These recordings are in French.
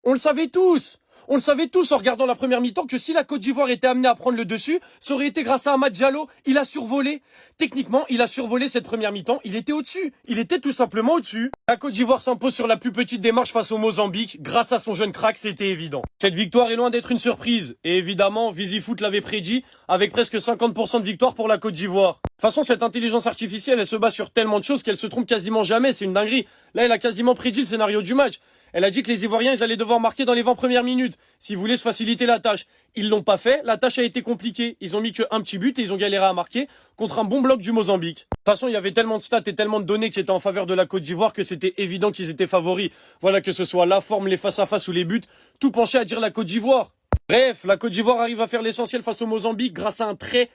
On le savait tous. On le savait tous en regardant la première mi-temps que si la Côte d'Ivoire était amenée à prendre le dessus, ça aurait été grâce à Amad Diallo. Il a survolé. Techniquement, il a survolé cette première mi-temps. Il était au-dessus. Il était tout simplement au-dessus. La Côte d'Ivoire s'impose sur la plus petite démarche face au Mozambique. Grâce à son jeune crack, c'était évident. Cette victoire est loin d'être une surprise. Et évidemment, VisiFoot l'avait prédit, avec presque 50% de victoire pour la Côte d'Ivoire. De toute façon, cette intelligence artificielle, elle se base sur tellement de choses qu'elle se trompe quasiment jamais. C'est une dinguerie. Là, elle a quasiment prédit le scénario du match. Elle a dit que les Ivoiriens, ils allaient devoir marquer dans les 20 premières minutes, s'ils voulaient se faciliter la tâche. Ils l'ont pas fait, la tâche a été compliquée. Ils ont mis qu'un petit but et ils ont galéré à marquer contre un bon bloc du Mozambique. De toute façon, il y avait tellement de stats et tellement de données qui étaient en faveur de la Côte d'Ivoire que c'était évident qu'ils étaient favoris. Voilà, que ce soit la forme, les face-à-face ou les buts, tout penchait à dire la Côte d'Ivoire. Bref, la Côte d'Ivoire arrive à faire l'essentiel face au Mozambique grâce à un très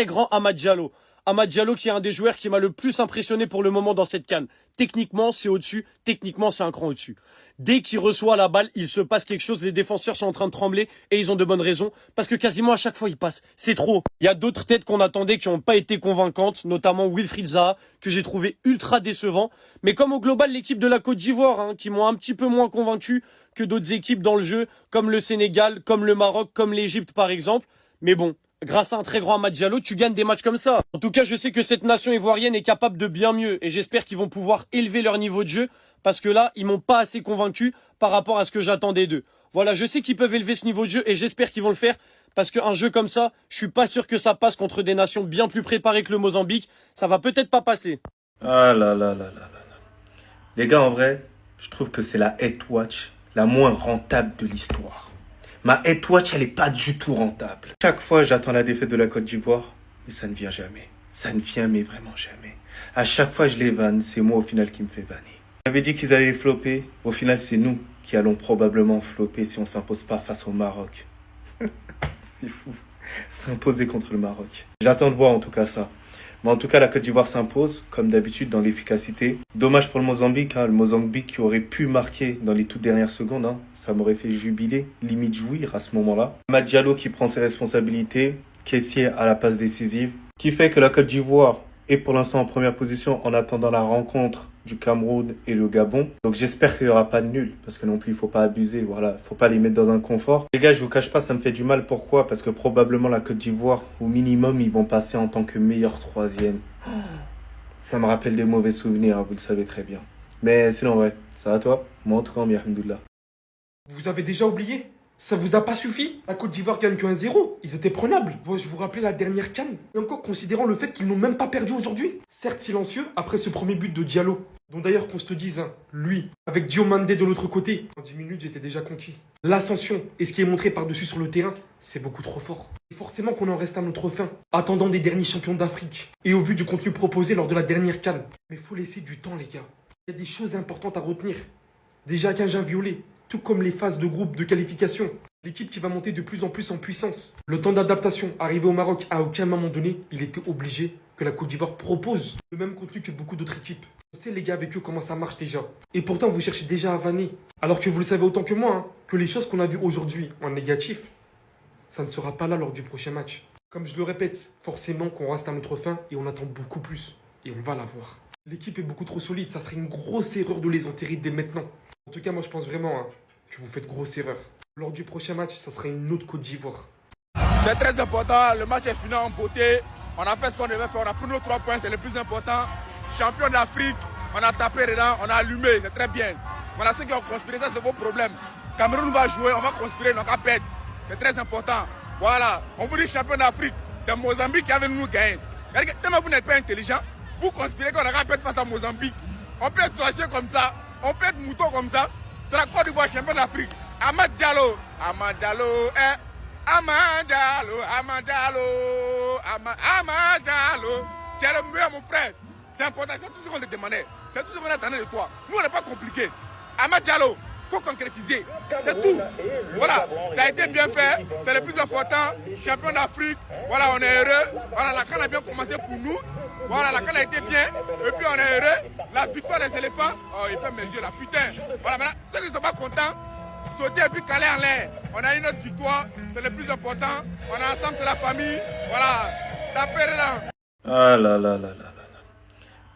grand Amad Diallo. Amad Diallo qui est un des joueurs qui m'a le plus impressionné pour le moment dans cette CAN. Techniquement, c'est au-dessus. Techniquement, c'est un cran au-dessus. Dès qu'il reçoit la balle, il se passe quelque chose. Les défenseurs sont en train de trembler et ils ont de bonnes raisons parce que quasiment à chaque fois, il passe. C'est trop. Il y a d'autres têtes qu'on attendait qui n'ont pas été convaincantes, notamment Wilfried Zaha, que j'ai trouvé ultra décevant. Mais comme au global, l'équipe de la Côte d'Ivoire, qui m'ont un petit peu moins convaincu que d'autres équipes dans le jeu, comme le Sénégal, comme le Maroc, comme l'Égypte par exemple. Mais bon, grâce à un très grand Amad Diallo, tu gagnes des matchs comme ça. En tout cas, je sais que cette nation ivoirienne est capable de bien mieux et j'espère qu'ils vont pouvoir élever leur niveau de jeu parce que là, ils m'ont pas assez convaincu par rapport à ce que j'attendais d'eux. Voilà, je sais qu'ils peuvent élever ce niveau de jeu et j'espère qu'ils vont le faire parce qu'un jeu comme ça, je suis pas sûr que ça passe contre des nations bien plus préparées que le Mozambique. Ça va peut-être pas passer. Ah là là là là là là. Les gars, en vrai, je trouve que c'est la Head Watch la moins rentable de l'histoire. Ma Head Watch, elle est pas du tout rentable. Chaque fois, j'attends la défaite de la Côte d'Ivoire, mais ça ne vient jamais. Ça ne vient, mais vraiment jamais. À chaque fois, je les vanne, c'est moi au final qui me fait vanner. J'avais dit qu'ils allaient flopper. Au final, c'est nous qui allons probablement flopper si on s'impose pas face au Maroc. C'est fou. S'imposer contre le Maroc. J'attends de voir en tout cas ça. Mais en tout cas, la Côte d'Ivoire s'impose, comme d'habitude, dans l'efficacité. Dommage pour le Mozambique, le Mozambique qui aurait pu marquer dans les toutes dernières secondes. Ça m'aurait fait jubiler, limite jouir à ce moment-là. Amad Diallo qui prend ses responsabilités, caissier à la passe décisive, qui fait que la Côte d'Ivoire est pour l'instant en première position en attendant la rencontre du Cameroun et le Gabon. Donc j'espère qu'il n'y aura pas de nul, parce que non plus il faut pas abuser, voilà, faut pas les mettre dans un confort. Les gars, je vous cache pas, ça me fait du mal. Pourquoi? Parce que probablement la Côte d'Ivoire, au minimum, ils vont passer en tant que meilleur troisième. Ça me rappelle des mauvais souvenirs, vous le savez très bien. Mais sinon, ouais, ça va toi? Moi en tout cas, alhamdoulilah. Vous avez déjà oublié? Ça vous a pas suffi? La Côte d'Ivoire gagne que 1-0. Ils étaient prenables. Moi, je vous rappelais la dernière CAN. Et encore considérant le fait qu'ils n'ont même pas perdu aujourd'hui. Certes silencieux après ce premier but de Diallo. Dont d'ailleurs qu'on se te dise, lui, avec Diomandé de l'autre côté. En 10 minutes, j'étais déjà conquis. L'ascension et ce qui est montré par-dessus sur le terrain, c'est beaucoup trop fort. Et forcément qu'on en reste à notre fin. Attendant des derniers champions d'Afrique. Et au vu du contenu proposé lors de la dernière CAN. Mais faut laisser du temps, les gars. Il y a des choses importantes à retenir. Déjà qu'un violet. Tout comme les phases de groupe de qualification. L'équipe qui va monter de plus en plus en puissance. Le temps d'adaptation, arrivé au Maroc, à aucun moment donné, il était obligé que la Côte d'Ivoire propose le même contenu que beaucoup d'autres équipes. On sait les gars avec eux comment ça marche déjà. Et pourtant vous cherchez déjà à vanner. Alors que vous le savez autant que moi, que les choses qu'on a vues aujourd'hui en négatif, ça ne sera pas là lors du prochain match. Comme je le répète, forcément qu'on reste à notre fin et on attend beaucoup plus. Et on va l'avoir. L'équipe est beaucoup trop solide, ça serait une grosse erreur de les enterrer dès maintenant. En tout cas, moi je pense vraiment que vous faites grosse erreur. Lors du prochain match, ça sera une autre Côte d'Ivoire. C'est très important, le match est fini en beauté. On a fait ce qu'on devait faire, on a pris nos 3 points, c'est le plus important. Champion d'Afrique, on a tapé dedans, on a allumé, c'est très bien. Voilà, ceux qui ont conspiré, ça c'est vos problèmes. Cameroun va jouer, on va conspirer, on va perdre. C'est très important. Voilà, on vous dit champion d'Afrique, c'est Mozambique qui avait nous gagner. Tellement vous n'êtes pas intelligent, vous conspirez qu'on aura perdre face à Mozambique. On peut être sorcier comme ça. On peut être mouton comme ça. C'est la Côte d'Ivoire champion d'Afrique. Amad Diallo. Amad Diallo. Amad Diallo. Amad Diallo. Amad Diallo. Tu es le meilleur, mon frère. C'est important. C'est tout ce qu'on te demandait. C'est tout ce qu'on attendait de toi. Nous, on n'est pas compliqué. Amad Diallo, il faut concrétiser. C'est tout. Voilà. Ça a été bien fait. C'est le plus important. Champion d'Afrique. Voilà, on est heureux. Voilà, la CAN a bien commencé pour nous. Voilà, la CAN a été bien. Et puis on est heureux. La victoire des éléphants. Oh, il fait mes yeux là, putain. Voilà, maintenant, ceux qui ne sont pas contents, sauter et puis caler en l'air. On a une autre victoire. C'est le plus important. On est ensemble, c'est la famille. Voilà. Tapez dedans. Ah là là là là là là.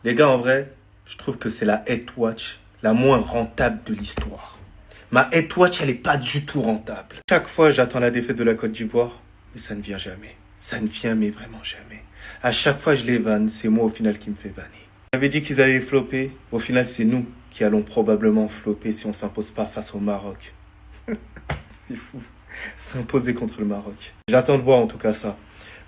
Les gars, en vrai, je trouve que c'est la Head Watch la moins rentable de l'histoire. Ma head watch, elle est pas du tout rentable. Chaque fois, j'attends la défaite de la Côte d'Ivoire, mais ça ne vient jamais. Ça ne vient, mais vraiment jamais. À chaque fois, je les vanne, c'est moi au final qui me fait vanner. J'avais dit qu'ils allaient flopper. Au final, c'est nous qui allons probablement flopper si on s'impose pas face au Maroc. C'est fou. S'imposer contre le Maroc. J'attends de voir en tout cas ça.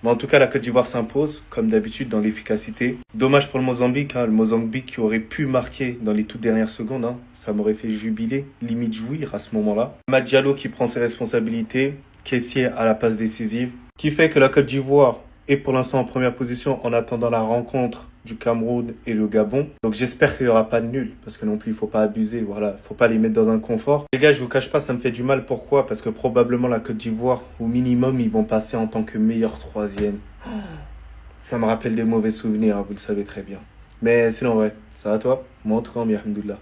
Mais en tout cas, la Côte d'Ivoire s'impose, comme d'habitude, dans l'efficacité. Dommage pour le Mozambique, le Mozambique qui aurait pu marquer dans les toutes dernières secondes. Ça m'aurait fait jubiler, limite jouir à ce moment-là. Mad Diallo qui prend ses responsabilités, caissier à la passe décisive, qui fait que la Côte d'Ivoire est pour l'instant en première position en attendant la rencontre du Cameroun et le Gabon. Donc j'espère qu'il n'y aura pas de nul, parce que non plus il faut pas abuser, voilà, faut pas les mettre dans un confort. Les gars, je vous cache pas, ça me fait du mal. Pourquoi? Parce que probablement la Côte d'Ivoire, au minimum, ils vont passer en tant que meilleur troisième. Ça me rappelle des mauvais souvenirs, vous le savez très bien. Mais sinon ouais, ça va toi? Moi en tout cas, bien, alhamdoulilah.